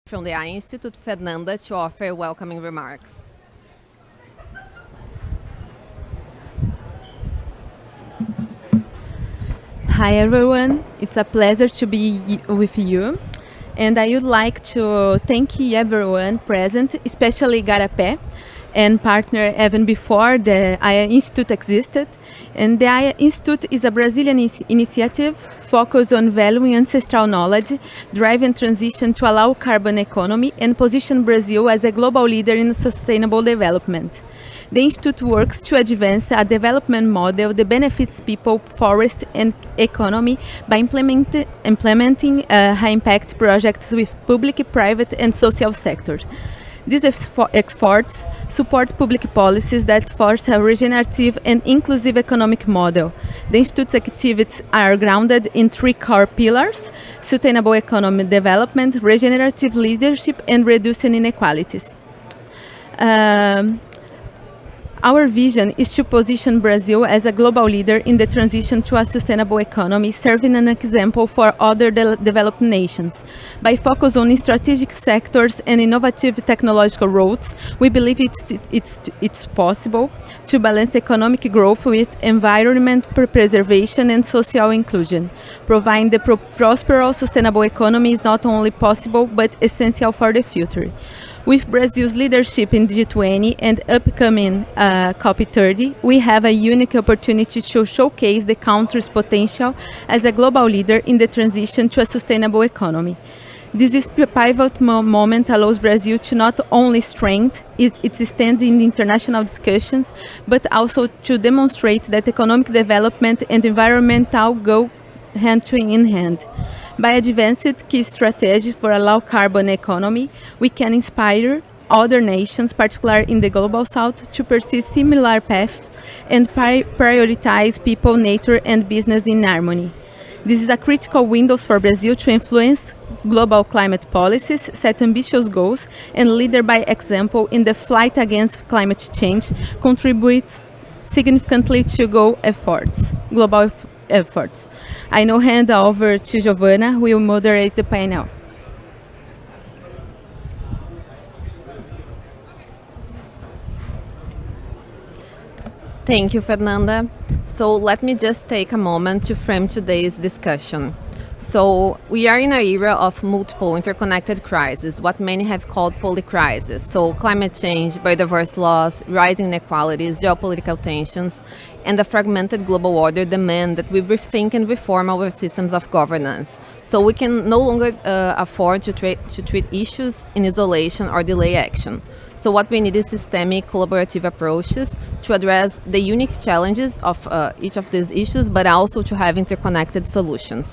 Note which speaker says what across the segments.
Speaker 1: from the I Institute, Fernanda, to offer welcoming remarks.
Speaker 2: Hi everyone, it's a pleasure to be with you. And I would like to thank everyone present, especially Garapé and partner even before the IA Institute existed. And the IA Institute is a Brazilian initiative focused on valuing ancestral knowledge, driving transition to a low carbon economy, and position Brazil as a global leader in sustainable development. The Institute works to advance a development model that benefits people, forest, and economy by implementing high-impact projects with public, private, and social sectors. These efforts support public policies that force a regenerative and inclusive economic model. The Institute's activities are grounded in three core pillars: sustainable economic development, regenerative leadership, and reducing inequalities. Our vision is to position Brazil as a global leader in the transition to a sustainable economy, serving an example for other developed nations. By focus on strategic sectors and innovative technological routes, we believe it's possible to balance economic growth with environment preservation and social inclusion. Providing the prosperous, sustainable economy is not only possible but essential for the future. With Brazil's leadership in G20 and upcoming COP30, we have a unique opportunity to showcase the country's potential as a global leader in the transition to a sustainable economy. This pivotal moment allows Brazil to not only strengthen its stand in international discussions, but also to demonstrate that economic development and environmental go hand in hand. By advancing key strategies for a low-carbon economy, we can inspire other nations, particularly in the Global South, to pursue similar paths and prioritize people, nature, and business in harmony. This is a critical window for Brazil to influence global climate policies, set ambitious goals, and lead by example in the fight against climate change, contribute significantly to global efforts. I now hand over to Giovanna, who will moderate the panel.
Speaker 1: Thank you, Fernanda. So let me just take a moment to frame today's discussion. So we are in an era of multiple interconnected crises, what many have called polycrisis. So climate change, biodiversity loss, rising inequalities, geopolitical tensions, and the fragmented global order demand that we rethink and reform our systems of governance. So we can no longer afford to treat issues in isolation or delay action. So what we need is systemic, collaborative approaches to address the unique challenges of each of these issues, but also to have interconnected solutions.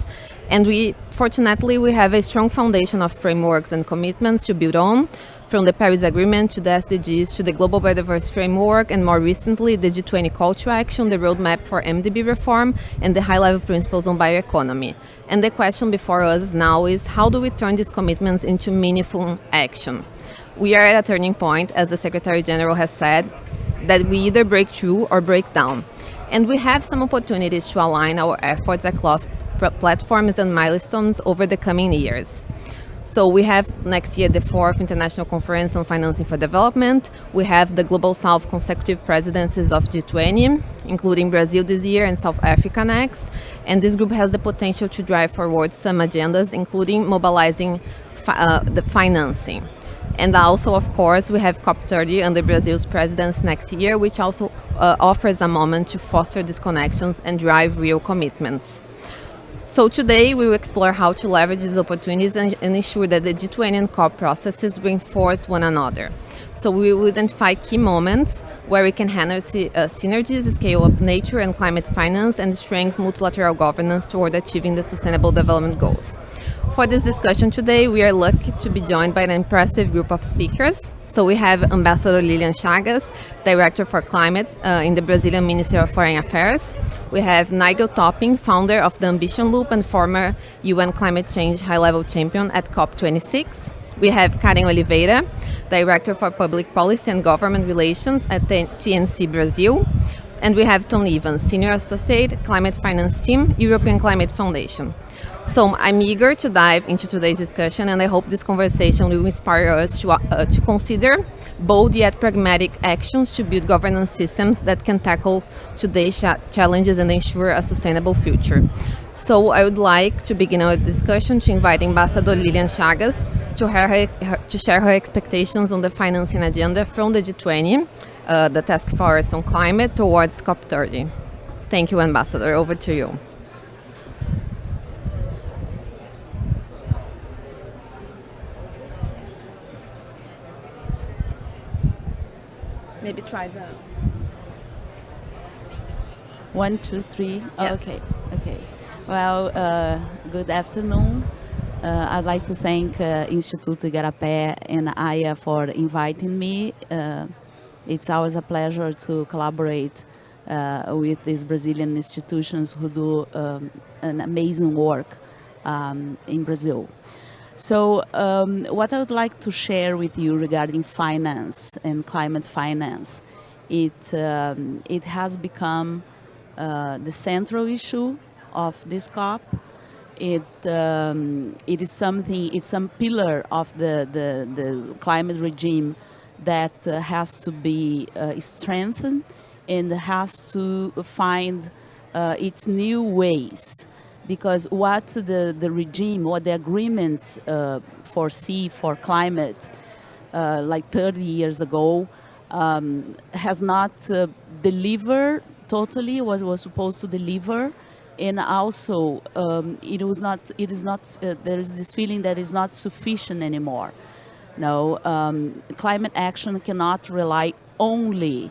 Speaker 1: And fortunately, we have a strong foundation of frameworks and commitments to build on, from the Paris Agreement to the SDGs to the Global Biodiversity Framework, and more recently, the G20 Call to Action, the Roadmap for MDB Reform, and the High-Level Principles on Bioeconomy. And the question before us now is, how do we turn these commitments into meaningful action? We are at a turning point, as the Secretary General has said, that we either break through or break down. And we have some opportunities to align our efforts across platforms and milestones over the coming years. So we have next year the 4th International Conference on Financing for Development. We have the Global South consecutive presidencies of G20, including Brazil this year and South Africa next. And this group has the potential to drive forward some agendas, including mobilizing the financing. And also, of course, we have COP30 under Brazil's presidency next year, which also offers a moment to foster these connections and drive real commitments. So today we will explore how to leverage these opportunities and ensure that the G20 and COP processes reinforce one another. So we will identify key moments where we can harness synergies, scale up nature and climate finance, and strengthen multilateral governance toward achieving the Sustainable Development Goals. For this discussion today, we are lucky to be joined by an impressive group of speakers. So we have Ambassador Lilian Chagas, Director for Climate in the Brazilian Ministry of Foreign Affairs. We have Nigel Topping, founder of the Ambition Loop and former UN Climate Change High-Level Champion at COP26. We have Karen Oliveira, Director for Public Policy and Government Relations at the TNC Brazil. And we have Tom Evans, Senior Associate, Climate Finance Team, European Climate Foundation. So I'm eager to dive into today's discussion, and I hope this conversation will inspire us to consider bold yet pragmatic actions to build governance systems that can tackle today's challenges and ensure a sustainable future. So I would like to begin our discussion to invite Ambassador Lilian Chagas to share her expectations on the financing agenda from the G20, the Task Force on Climate, towards COP30. Thank you, Ambassador. Over to you. Maybe try that.
Speaker 3: 1, 2, 3.
Speaker 1: Yes.
Speaker 3: Okay. Well, good afternoon. I'd like to thank Instituto Igarapé and AIA for inviting me. It's always a pleasure to collaborate with these Brazilian institutions who do an amazing work in Brazil. So what I would like to share with you regarding finance and climate finance, it has become the central issue of this COP. It is something. It's some pillar of the climate regime that has to be strengthened and has to find its new ways. Because what the regime, what the agreements foresee for climate, like 30 years ago, has not delivered totally what it was supposed to deliver, and also it is not. There is this feeling that it's not sufficient anymore. No, climate action cannot rely only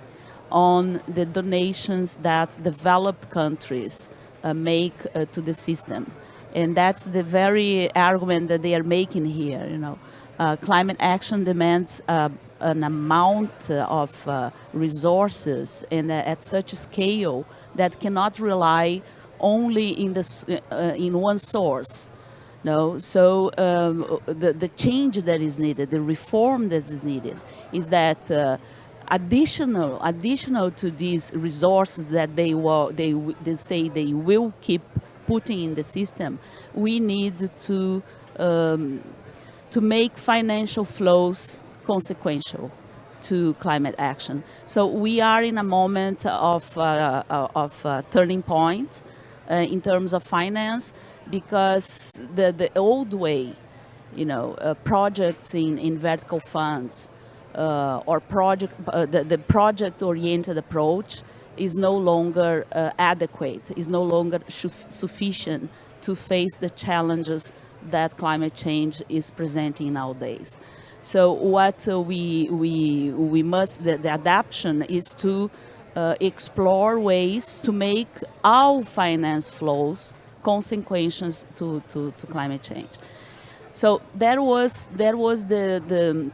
Speaker 3: on the donations that developed countries make to the system, and that's the very argument that they are making here. Climate action demands an amount of resources and at such a scale that cannot rely only in one source. No, so the change that is needed, the reform that is needed, is that additional to these resources that they say they will keep putting in the system, we need to make financial flows consequential to climate action. So we are in a moment of turning point in terms of finance, because the old way, projects in vertical funds, or the project-oriented approach is no longer adequate, is no longer sufficient to face the challenges that climate change is presenting nowadays. So what we must, the adaptation is to explore ways to make all finance flows consequences to climate change. So that was the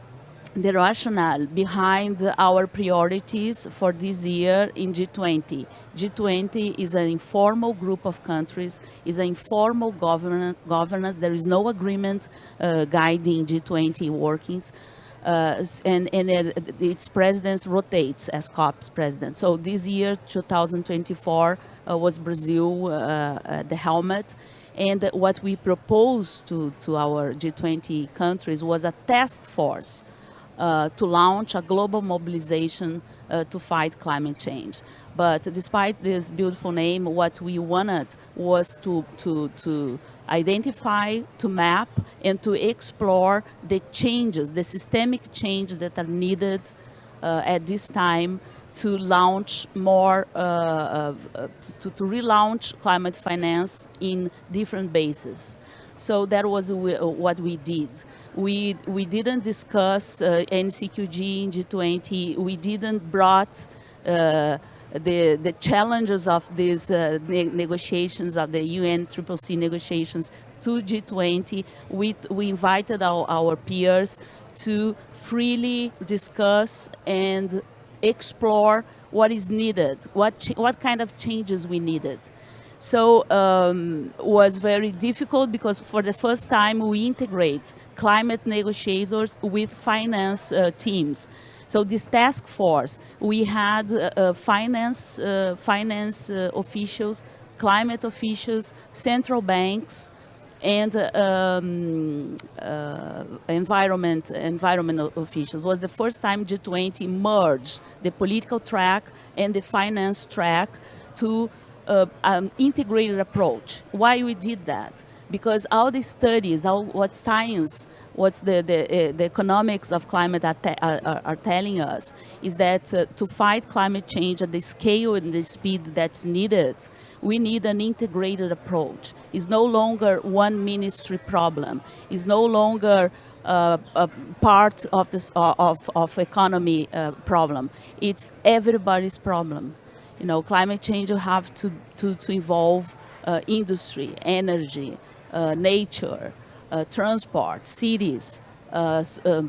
Speaker 3: rationale behind our priorities for this year in G20. G20 is an informal group of countries, is an informal governance. There is no agreement guiding G20 workings, and its president rotates as COP's president. So this year, 2024, was Brazil the helmet. And what we proposed to our G20 countries was a task force to launch a global mobilization to fight climate change. But despite this beautiful name, what we wanted was to identify, to map, and to explore the changes, the systemic changes that are needed at this time to launch more, to relaunch climate finance in different bases. So that was what we did. We didn't discuss NCQG in G20. We didn't brought the challenges of these negotiations, of the UN CCC negotiations, to G20. We invited our peers to freely discuss and explore what is needed, what kind of changes we needed. So was very difficult because for the first time we integrate climate negotiators with finance teams. So this task force, we had finance officials, climate officials, central banks, and environment officials. It was the first time G20 merged the political track and the finance track to integrated approach. Why we did that? Because all the studies, what science, what's the economics of climate are telling us is that to fight climate change at the scale and the speed that's needed, we need an integrated approach. It's no longer one ministry problem. It's no longer a part of this of economy problem. It's everybody's problem. You know, climate change will have to involve industry, energy, nature, transport, cities,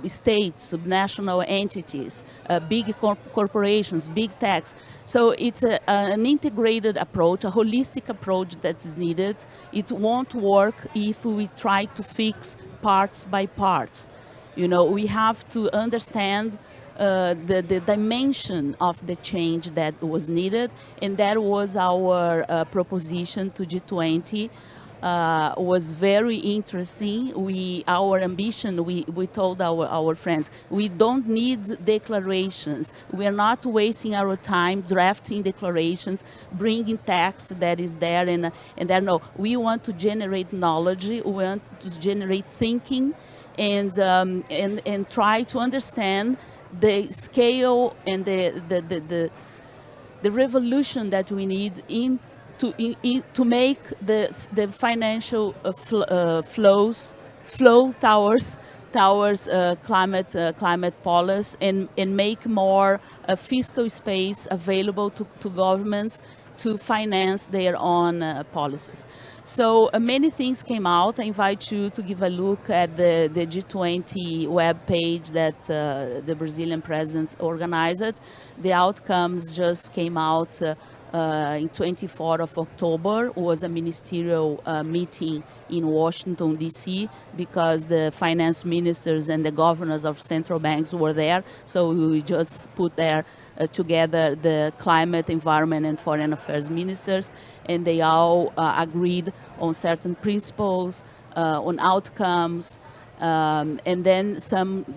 Speaker 3: states, subnational entities, big corporations, big techs. So it's an integrated approach, a holistic approach that's needed. It won't work if we try to fix parts by parts. You know, we have to understand the dimension of the change that was needed, and that was our proposition to G20. Was very interesting. Our ambition, we told our friends, we don't need declarations. We are not wasting our time drafting declarations, bringing text that is there and there. No, we want to generate knowledge. We want to generate thinking, and try to understand the scale and the revolution that we need to make the financial flows flow towards climate policy and make more fiscal space available to governments to finance their own policies. So many things came out. I invite you to give a look at the G20 web page that the Brazilian president organized. The outcomes just came out in 24th of October. Was a ministerial meeting in Washington, D.C., because the finance ministers and the governors of central banks were there. So we just put there together the climate, environment, and foreign affairs ministers, and they all agreed on certain principles, on outcomes, and then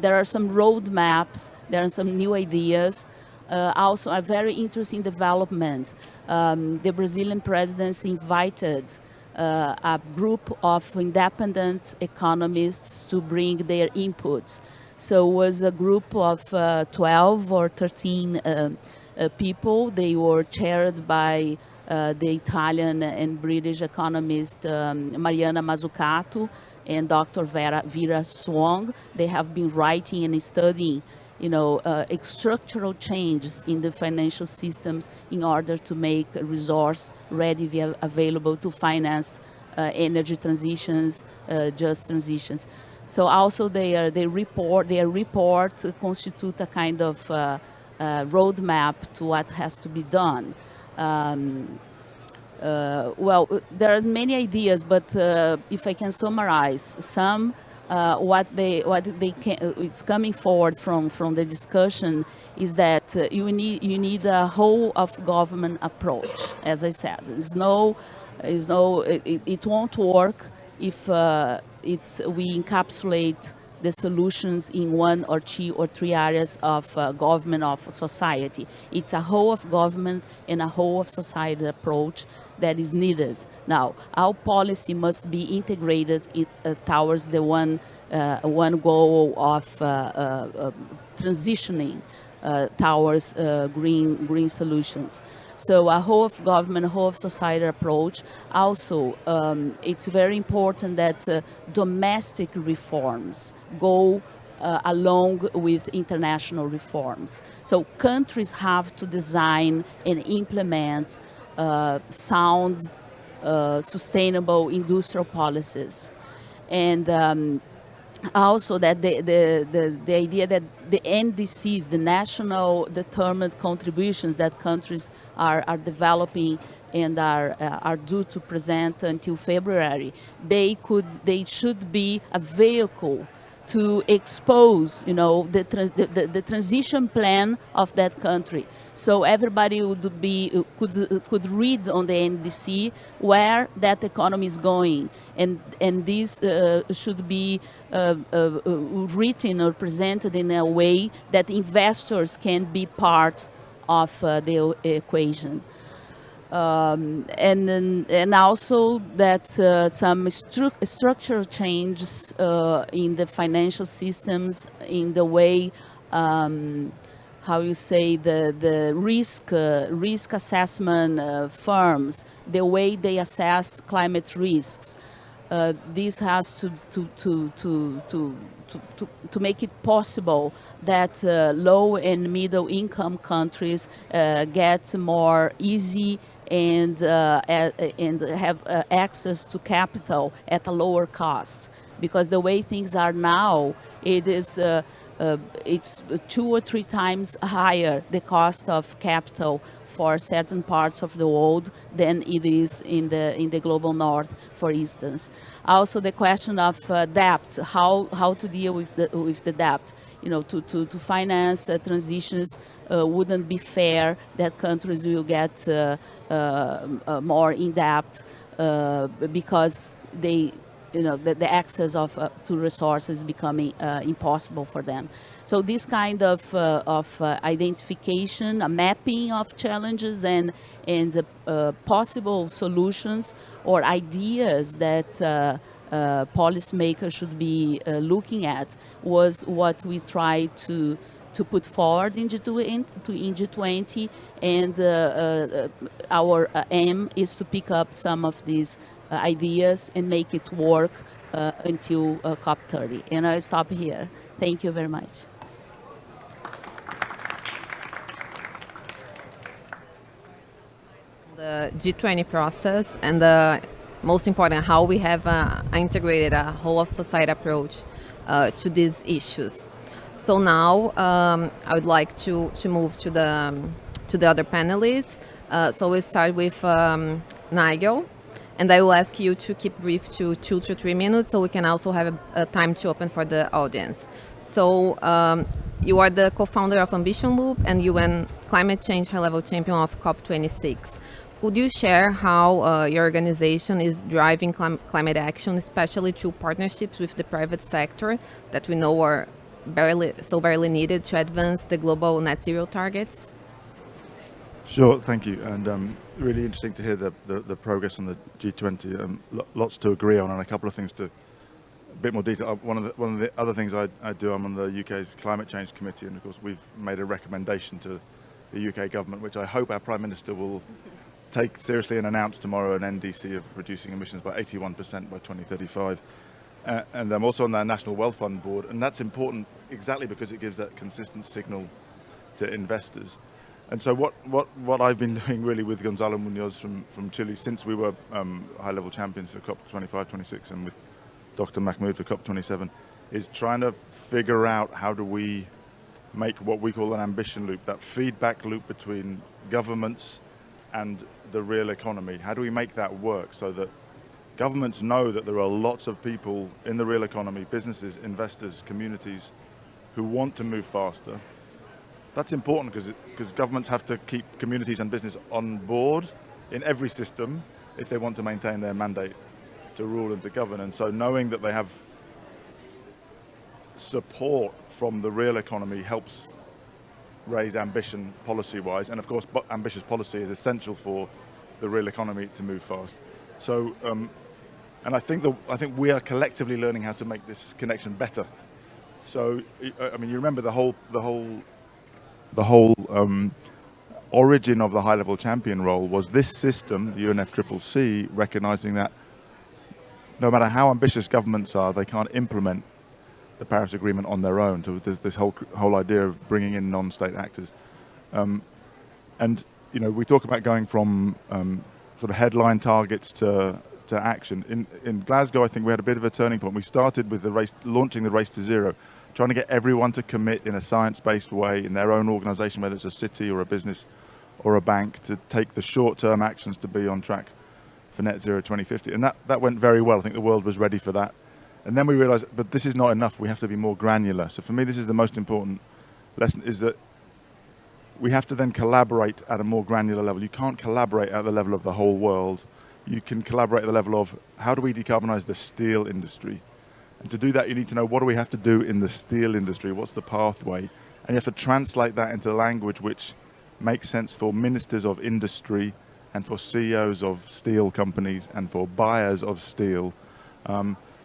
Speaker 3: there are some roadmaps, there are some new ideas. Also, a very interesting development. The Brazilian presidency invited a group of independent economists to bring their inputs. So it was a group of 12 or 13 people. They were chaired by the Italian and British economist Mariana Mazzucato and Dr. Vera Song. They have been writing and studying, you know, structural changes in the financial systems in order to make a resource ready available to finance energy transitions, just transitions. So also their report constitute a kind of roadmap to what has to be done. Well, there are many ideas, but if I can summarize some, it's coming forward from the discussion is that you need a whole of government approach. As I said, it won't work if we encapsulate the solutions in one or two or three areas of government, of society. It's a whole of government and a whole of society approach that is needed. Now, our policy must be integrated towards the one goal of transitioning towards green solutions. So a whole of government, a whole of society approach. Also, it's very important that domestic reforms go along with international reforms. So countries have to design and implement sound, sustainable industrial policies. And also that the idea that the NDCs, the national determined contributions that countries are developing and are due to present until February, they should be a vehicle to expose, the transition plan of that country. So everybody could read on the NDC where that economy is going, and this should be written or presented in a way that investors can be part of the equation. And also that some structural changes in the financial systems, in the way, how you say, the risk assessment firms, the way they assess climate risks. This has to make it possible that low and middle income countries get more easy and have access to capital at a lower cost. Because the way things are now, it's 2 or 3 times higher the cost of capital for certain parts of the world than it is in the global north, for instance. Also, the question of debt, how to deal with the debt. To finance transitions wouldn't be fair that countries will get more in debt because the access to resources becoming impossible for them. So this kind of identification, a mapping of challenges and possible solutions or ideas that policymakers should be looking at was what we try to put forward in G20, and our aim is to pick up some of these ideas and make it work until COP30. And I'll stop here. Thank you very much.
Speaker 1: The G20 process and the most important, how we have integrated a whole of society approach to these issues. So now I would like to move to the other panelists. So we start with Nigel, and I will ask you to keep brief to 2 to 3 minutes, so we can also have a time to open for the audience. So you are the co-founder of Ambition Loop and UN Climate Change High-Level Champion of COP26. Could you share how your organization is driving climate action, especially through partnerships with the private sector that we know are barely needed to advance the global net zero targets?
Speaker 4: Sure, thank you. And really interesting to hear the progress on the G20. Lots to agree on, and a couple of things to a bit more detail. One of the other things I do, I'm on the UK's Climate Change Committee, and of course we've made a recommendation to the UK government, which I hope our Prime Minister will take seriously and announce tomorrow, an NDC of reducing emissions by 81% by 2035. And I'm also on the National Wealth Fund board, and that's important exactly because it gives that consistent signal to investors. And so what I've been doing really with Gonzalo Munoz from Chile since we were high-level champions for COP25, 26, and with Dr. Mahmoud for COP27, is trying to figure out how do we make what we call an ambition loop, that feedback loop between governments and the real economy. How do we make that work so that governments know that there are lots of people in the real economy, businesses, investors, communities, who want to move faster? That's important because governments have to keep communities and business on board in every system if they want to maintain their mandate to rule and to govern. And so knowing that they have support from the real economy helps raise ambition policy-wise. And of course, ambitious policy is essential for the real economy to move fast. So, and I think we are collectively learning how to make this connection better. So, I mean, you remember the whole origin of the high-level champion role was this system, the UNFCCC, recognizing that no matter how ambitious governments are, they can't implement the Paris Agreement on their own. So there's this whole idea of bringing in non-state actors. And, you know, we talk about going from sort of headline targets to action. In Glasgow, I think we had a bit of a turning point. We started with launching the Race to Zero, trying to get everyone to commit in a science-based way in their own organization, whether it's a city or a business or a bank, to take the short-term actions to be on track for net zero 2050. And that went very well. I think the world was ready for that. And then we realized, but this is not enough. We have to be more granular. So for me, this is the most important lesson, is that we have to then collaborate at a more granular level. You can't collaborate at the level of the whole world. You can collaborate at the level of how do we decarbonize the steel industry? And to do that, you need to know what do we have to do in the steel industry? What's the pathway? And you have to translate that into language which makes sense for ministers of industry and for CEOs of steel companies and for buyers of steel.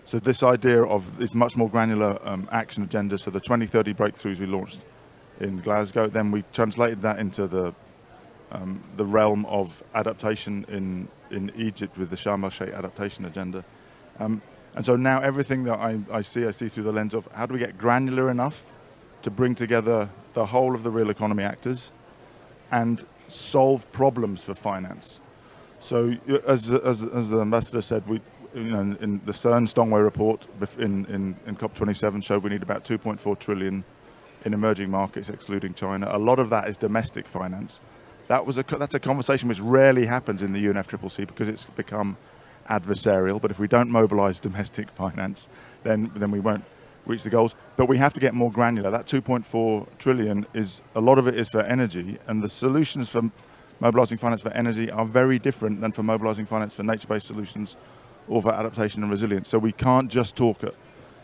Speaker 4: So this idea of this much more granular action agenda, so the 2030 breakthroughs we launched in Glasgow, then we translated that into the realm of adaptation in Egypt with the Sharm el-Sheikh adaptation agenda. And so now everything that I see through the lens of how do we get granular enough to bring together the whole of the real economy actors and solve problems for finance. So as the ambassador said, in the CERN-Stongway report in COP27 showed we need about 2.4 trillion in emerging markets, excluding China. A lot of that is domestic finance. That's a conversation which rarely happens in the UNFCCC because it's become adversarial. But if we don't mobilize domestic finance, then we won't reach the goals. But we have to get more granular. That 2.4 trillion a lot of it is for energy, and the solutions for mobilizing finance for energy are very different than for mobilizing finance for nature-based solutions or for adaptation and resilience. So we can't just talk at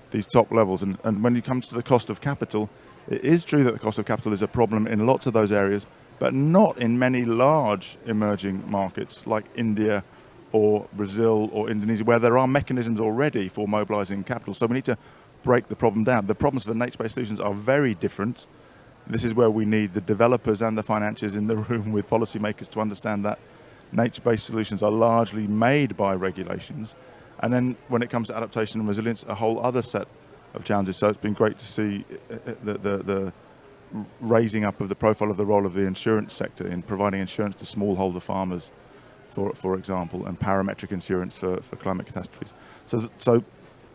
Speaker 4: these top levels. And when it comes to the cost of capital, it is true that the cost of capital is a problem in lots of those areas, but not in many large emerging markets like India or Brazil or Indonesia, where there are mechanisms already for mobilizing capital. So we need to break the problem down. The problems for nature-based solutions are very different. This is where we need the developers and the financiers in the room with policymakers to understand that nature-based solutions are largely made by regulations. And then when it comes to adaptation and resilience, a whole other set of challenges. So it's been great to see the raising up of the profile of the role of the insurance sector in providing insurance to smallholder farmers, for example, and parametric insurance for climate catastrophes. So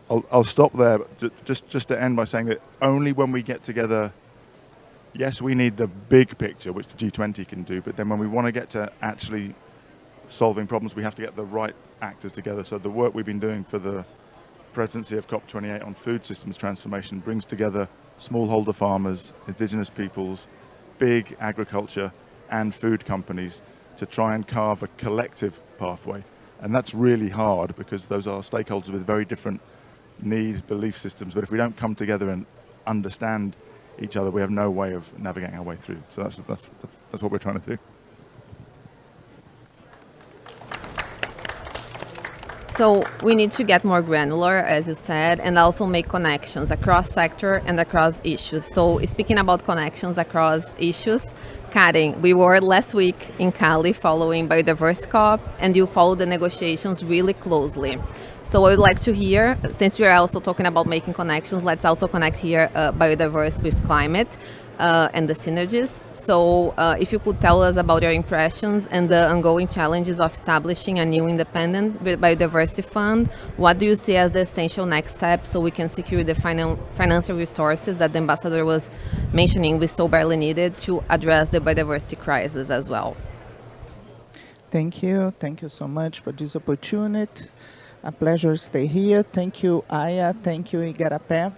Speaker 4: I'll stop there, but just to end by saying that only when we get together, yes, we need the big picture, which the G20 can do, but then when we want to get to actually solving problems, we have to get the right actors together. So the work we've been doing for the presidency of COP28 on food systems transformation brings together smallholder farmers, indigenous peoples, big agriculture and food companies to try and carve a collective pathway. And that's really hard because those are stakeholders with very different needs, belief systems. But if we don't come together and understand each other, we have no way of navigating our way through. So that's what we're trying to do.
Speaker 1: So we need to get more granular, as you said, and also make connections across sector and across issues. So speaking about connections across issues, Karen, we were last week in Cali following Biodiversity COP, and you followed the negotiations really closely. So I would like to hear, since we are also talking about making connections, let's also connect here biodiversity with climate and the synergies. So if you could tell us about your impressions and the ongoing challenges of establishing a new independent biodiversity fund, what do you see as the essential next step so we can secure the financial resources that the ambassador was mentioning we so badly needed to address the biodiversity crisis as well?
Speaker 5: Thank you so much for this opportunity. A pleasure to stay here. Thank you, Aya. Thank you, Igarapé,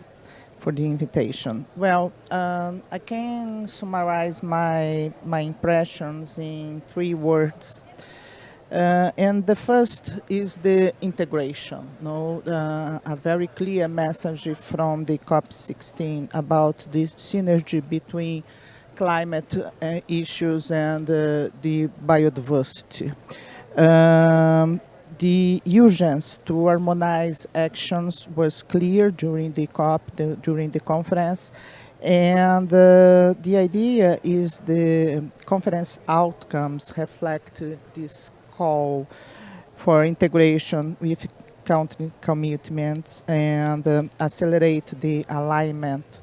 Speaker 5: for the invitation. Well, I can summarize my impressions in 3 words. And the first is the integration. A very clear message from the COP16 about the synergy between climate issues and the biodiversity. The urgency to harmonize actions was clear during the COP, during the conference, and the idea is the conference outcomes reflect this call for integration with country commitments and accelerate the alignment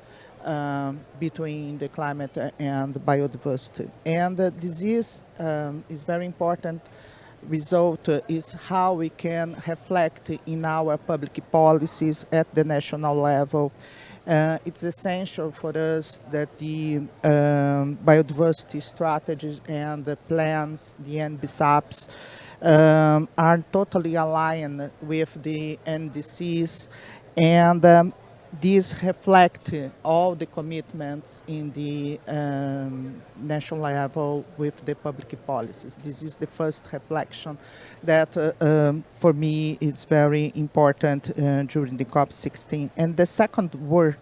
Speaker 5: between the climate and biodiversity. And this is very important. Result is how we can reflect in our public policies at the national level. It's essential for us that the biodiversity strategies and the plans, the NBSAPs, are totally aligned with the NDCs And these reflect all the commitments in the national level with the public policies. This is the first reflection that, for me, is very important during the COP16. And the second word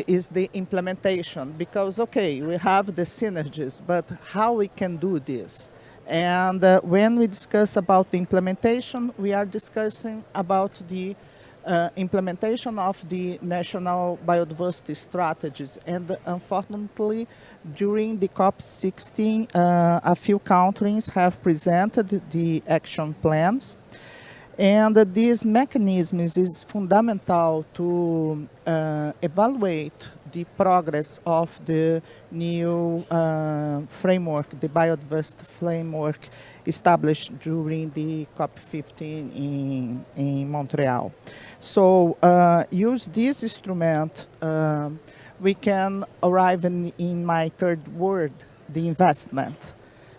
Speaker 5: is the implementation, because, okay, we have the synergies, but how we can do this? And when we discuss about the implementation, we are discussing about the implementation of the national biodiversity strategies. And unfortunately, during the COP16, a few countries have presented the action plans. And this mechanism is fundamental to evaluate the progress of the new framework, the biodiversity framework established during the COP15 in Montreal. So use this instrument, we can arrive in my third word, the investment.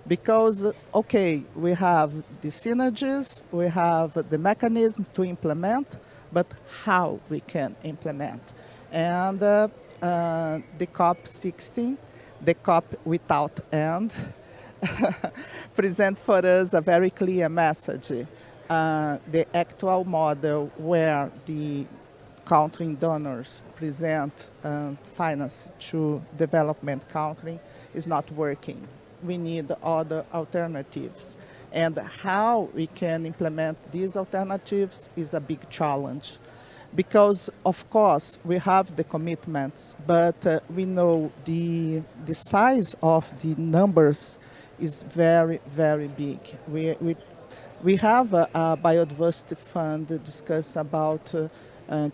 Speaker 5: Because, okay, we have the synergies, we have the mechanism to implement, but how we can implement. And the COP16, the COP without end, present for us a very clear message. The actual model where the country donors present finance to development country is not working. We need other alternatives. And how we can implement these alternatives is a big challenge. Because, of course, we have the commitments, but we know the size of the numbers is very, very big. We have a biodiversity fund to discuss about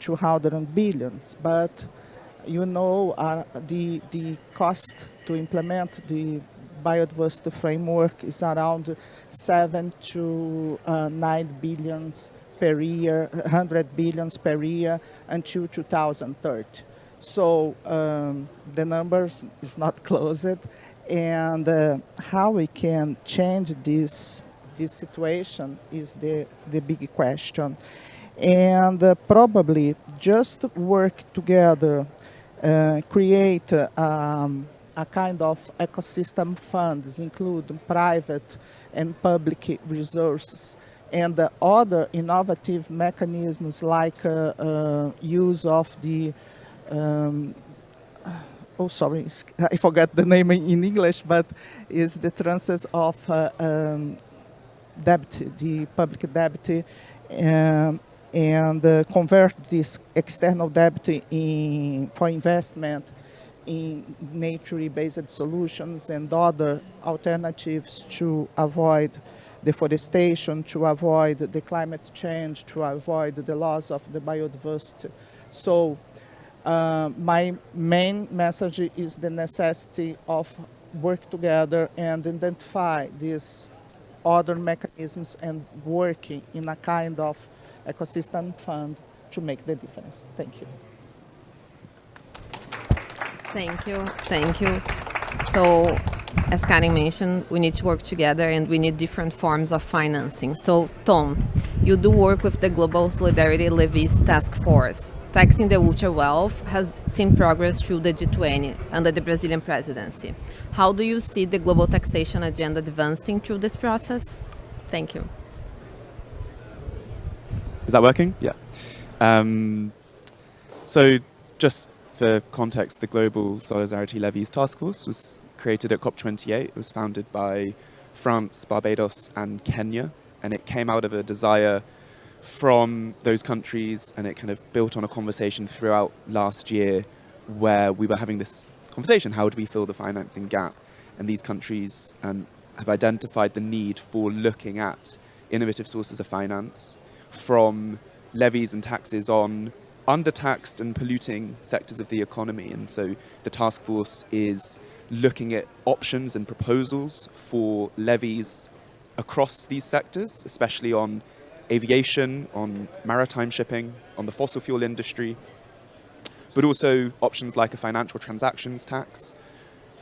Speaker 5: 200 billions, but you know the cost to implement the biodiversity framework is around 7 to 9 billions per year, 100 billions per year until 2030. So the numbers is not closed, and how we can change this situation is the big question. And probably just work together, create a kind of ecosystem funds, including private and public resources, and other innovative mechanisms like use of the, I forgot the name in English, but is the transfers of debt, the public debt, and convert this external debt for investment in nature-based solutions and other alternatives to avoid deforestation, to avoid the climate change, to avoid the loss of the biodiversity. So my main message is the necessity of work together and identify these other mechanisms and working in a kind of ecosystem fund to make the difference. Thank you.
Speaker 1: Thank you. Thank you. So, as Karen mentioned, we need to work together and we need different forms of financing. So, Tom, you do work with the Global Solidarity Levies Task Force. Taxing the ultra wealth has seen progress through the G20 under the Brazilian presidency. How do you see the global taxation agenda advancing through this process? Thank you.
Speaker 6: Is that working? Yeah. So just for context, the Global Solidarity Levies Task Force was created at COP28. It was founded by France, Barbados, and Kenya, and it came out of a desire from those countries, and it kind of built on a conversation throughout last year where we were having this conversation, how do we fill the financing gap? And these countries have identified the need for looking at innovative sources of finance from levies and taxes on undertaxed and polluting sectors of the economy. And so the task force is looking at options and proposals for levies across these sectors, especially on aviation, on maritime shipping, on the fossil fuel industry, but also options like a financial transactions tax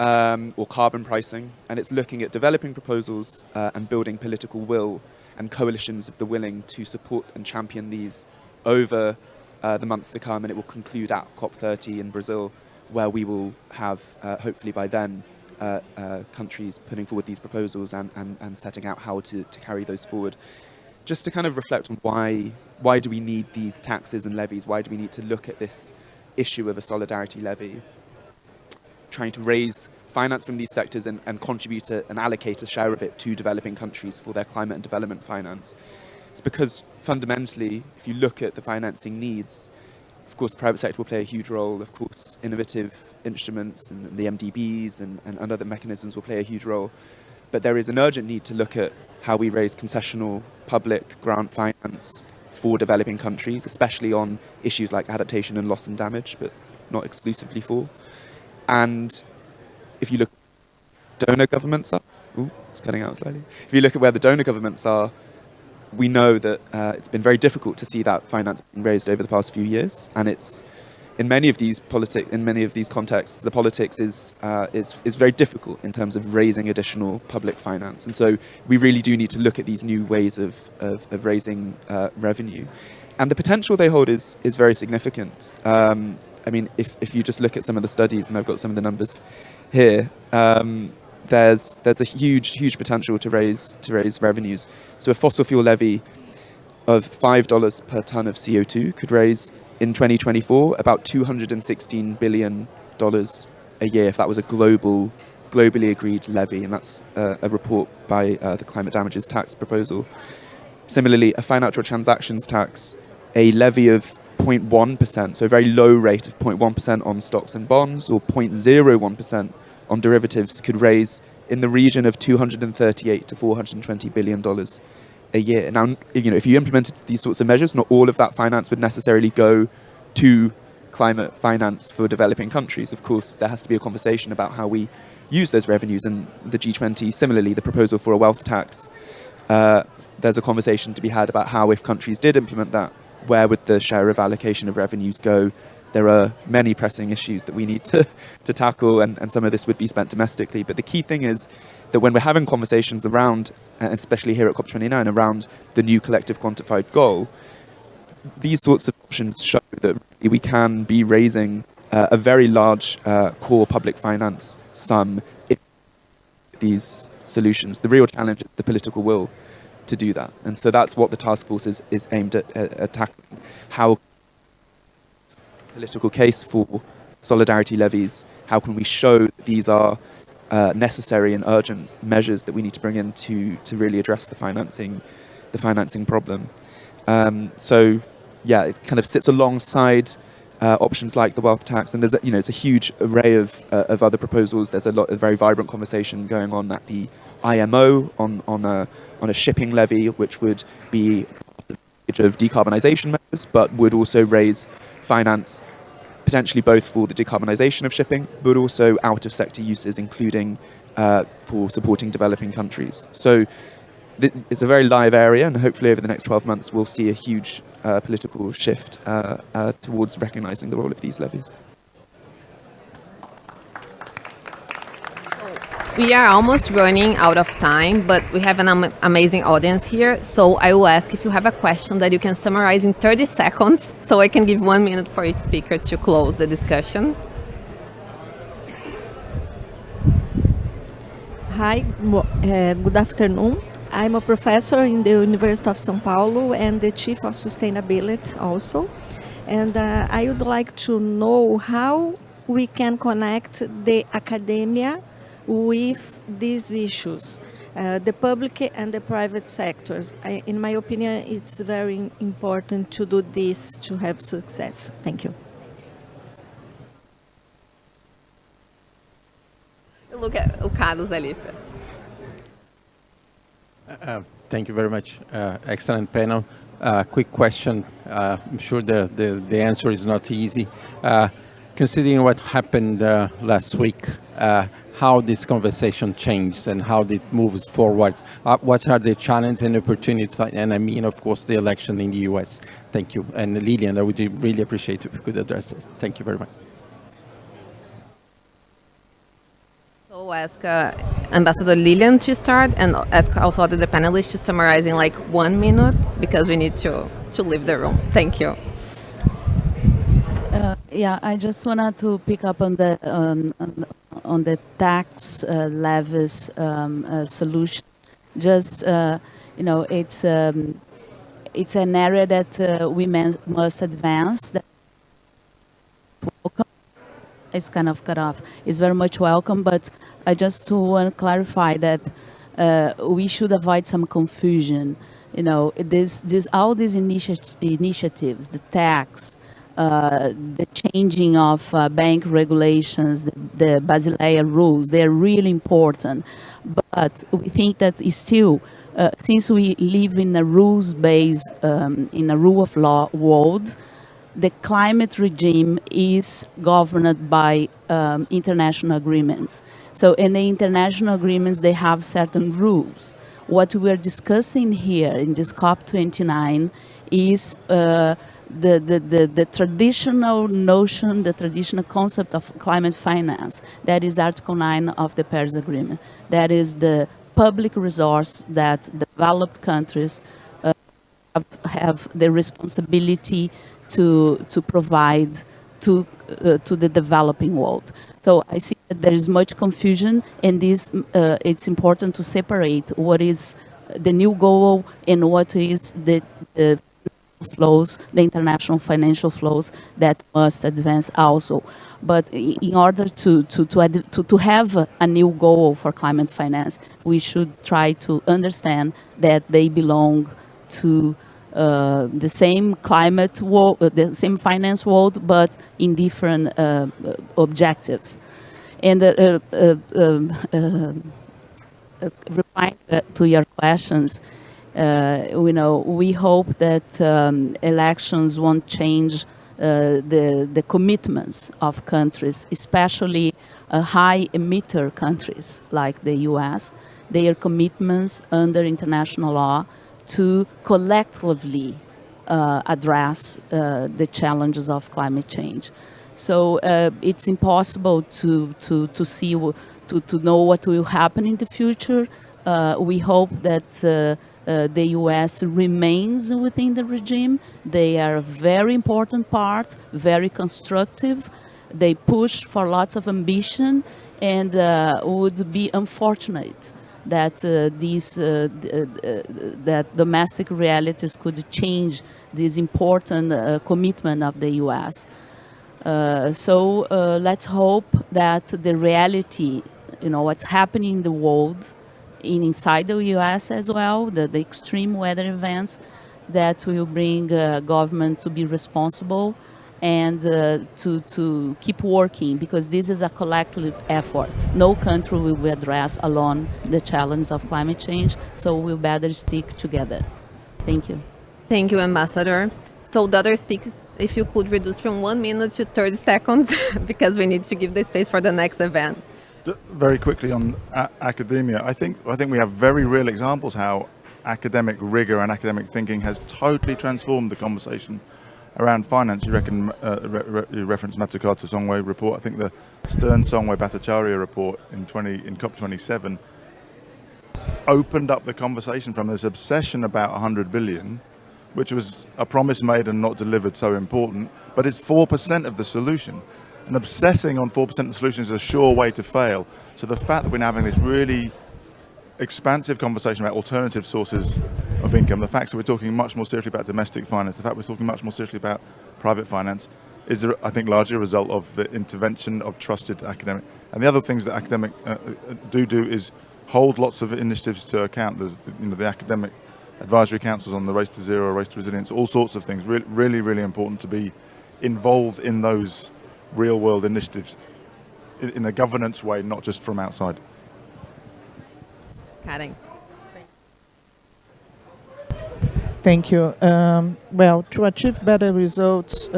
Speaker 6: or carbon pricing. And it's looking at developing proposals and building political will and coalitions of the willing to support and champion these over the months to come, and it will conclude at COP30 in Brazil, where we will have, hopefully by then, countries putting forward these proposals and setting out how to carry those forward. Just to kind of reflect on why do we need these taxes and levies? Why do we need to look at this issue of a solidarity levy? Trying to raise finance from these sectors and contribute and allocate a share of it to developing countries for their climate and development finance. It's because fundamentally, if you look at the financing needs, of course, the private sector will play a huge role. Of course, innovative instruments and the MDBs and other mechanisms will play a huge role. But there is an urgent need to look at how we raise concessional public grant finance for developing countries, especially on issues like adaptation and loss and damage, but not exclusively for. And if you look at donor governments are, it's cutting out slightly. If you look at where the donor governments are, we know that it's been very difficult to see that finance being raised over the past few years, and it's in many of these contexts, the politics is very difficult in terms of raising additional public finance, and so we really do need to look at these new ways of raising revenue, and the potential they hold is very significant. I mean, if you just look at some of the studies, and I've got some of the numbers here. There's a huge potential to raise revenues. So a fossil fuel levy of $5 per ton of CO2 could raise in 2024 about $216 billion a year if that was a globally agreed levy, and that's a report by the Climate Damages Tax proposal. Similarly, a financial transactions tax, a levy of 0.1%, so a very low rate of 0.1% on stocks and bonds, or 0.01% on derivatives, could raise in the region of $238 to $420 billion a year. Now, if you implemented these sorts of measures, not all of that finance would necessarily go to climate finance for developing countries. Of course, there has to be a conversation about how we use those revenues, and the G20, similarly, the proposal for a wealth tax, there's a conversation to be had about how, if countries did implement that, where would the share of allocation of revenues go? There are many pressing issues that we need to tackle, and some of this would be spent domestically. But the key thing is that when we're having conversations around, and especially here at COP29, around the new collective quantified goal, these sorts of options show that we can be raising a very large core public finance sum in these solutions. The real challenge is the political will to do that. And so that's what the task force is aimed at tackling. How political case for solidarity levies, how can we show that these are necessary and urgent measures that we need to bring in to really address the financing problem. So yeah, it kind of sits alongside options like the wealth tax, and there's it's a huge array of other proposals. There's a very vibrant conversation going on at the IMO on a shipping levy, which would be of decarbonisation measures, but would also raise finance potentially both for the decarbonisation of shipping, but also out of sector uses, including for supporting developing countries. So it's a very live area, and hopefully over the next 12 months we'll see a huge political shift towards recognising the role of these levies.
Speaker 1: We are almost running out of time, but we have an amazing audience here. So I will ask if you have a question that you can summarize in 30 seconds, so I can give 1 minute for each speaker to close the discussion.
Speaker 7: Hi, good afternoon. I'm a professor in the University of São Paulo and the Chief of Sustainability also. And I would like to know how we can connect the academia with these issues, the public and the private sectors. In my opinion, it's very important to do this to have success. Thank you.
Speaker 1: Look at Carlos ali.
Speaker 8: Thank you very much. Excellent panel. Quick question. I'm sure the answer is not easy. Considering what happened last week, how this conversation changed and how it moves forward, what are the challenges and opportunities? And I mean, of course, the election in the US. Thank you. And Lilian, I would really appreciate if you could address this. Thank you very much.
Speaker 1: So I'll ask Ambassador Lilian to start, and ask also the panelists to summarize in like 1 minute, because we need to to leave the room. Thank you.
Speaker 3: Yeah, I just wanted to pick up on the tax levies solution. Just it's an area that we must advance. That it's kind of cut off. It's very much welcome, but I just want to clarify that we should avoid some confusion. All these initiatives, the tax, the changing of bank regulations, the Basilea rules, they're really important. But we think that it's still, since we live in a rules-based, in a rule of law world, the climate regime is governed by international agreements. So in the international agreements, they have certain rules. What we are discussing here in this COP29 is the traditional notion, the traditional concept of climate finance. That is Article 9 of the Paris Agreement. That is the public resource that developed countries have the responsibility to provide to the developing world. So I see that there is much confusion, and this it's important to separate what is the new goal and what is the flows, the international financial flows that must advance also. But in order to have a new goal for climate finance, we should try to understand that they belong to the same climate world, the same finance world, but in different objectives. And replying to your questions, we hope that elections won't change the commitments of countries, especially high emitter countries like the US, their commitments under international law to collectively address the challenges of climate change. So it's impossible to see, to know what will happen in the future. We hope that the US remains within the regime. They are a very important part, very constructive. They push for lots of ambition, and would be unfortunate that that domestic realities could change this important commitment of the US. So let's hope that the reality, what's happening in the world, inside the US as well, the extreme weather events, that will bring government to be responsible and to keep working, because this is a collective effort. No country will address alone the challenge of climate change, so we'll better stick together. Thank you.
Speaker 1: Thank you, Ambassador. So the other speakers, if you could reduce from 1 minute to 30 seconds, because we need to give the space for the next event.
Speaker 4: Very quickly on academia, I think we have very real examples how academic rigor and academic thinking has totally transformed the conversation around finance. You referenced Matsukato Songwe report. I think the Stern-Songwe Bhattacharya report in COP27 opened up the conversation from this obsession about 100 billion, which was a promise made and not delivered, so important, but it's 4% of the solution. And obsessing on 4% of the solution is a sure way to fail. So the fact that we're having this really expansive conversation about alternative sources of income, the fact that we're talking much more seriously about domestic finance, the fact we're talking much more seriously about private finance, is, I think, largely a result of the intervention of trusted academic. And the other things that academic do is hold lots of initiatives to account. There's the academic advisory councils on the race to zero, race to resilience, all sorts of things. Really, really important to be involved in those real-world initiatives in a governance way, not just from outside.
Speaker 1: Karen.
Speaker 5: Thank you. Well, to achieve better results,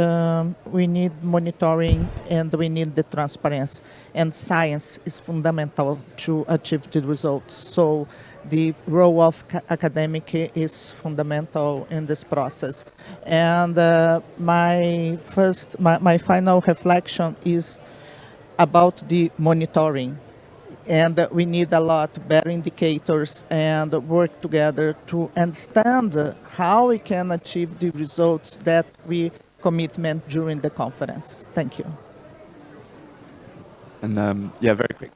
Speaker 5: we need monitoring and we need the transparency. And science is fundamental to achieve the results. So the role of academic is fundamental in this process. And my final reflection is about the monitoring. And we need a lot better indicators and work together to understand how we can achieve the results that we commitment during the conference. Thank you.
Speaker 6: And yeah, very quick.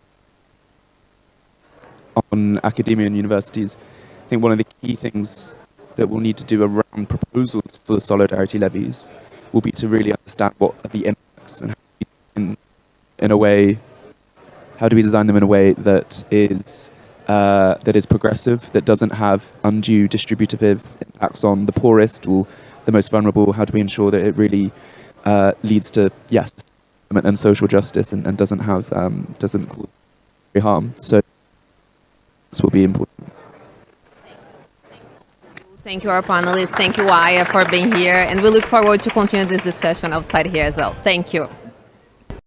Speaker 6: On academia and universities, I think one of the key things that we'll need to do around proposals for the solidarity levies will be to really understand what are the impacts and how do we design them in a way that is progressive, that doesn't have undue distributive impacts on the poorest or the most vulnerable. How do we ensure that it really leads to and social justice and doesn't cause harm? So this will be important.
Speaker 1: Thank you, our panelists. Thank you, Aya, for being here. And we look forward to continue this discussion outside here as well. Thank you.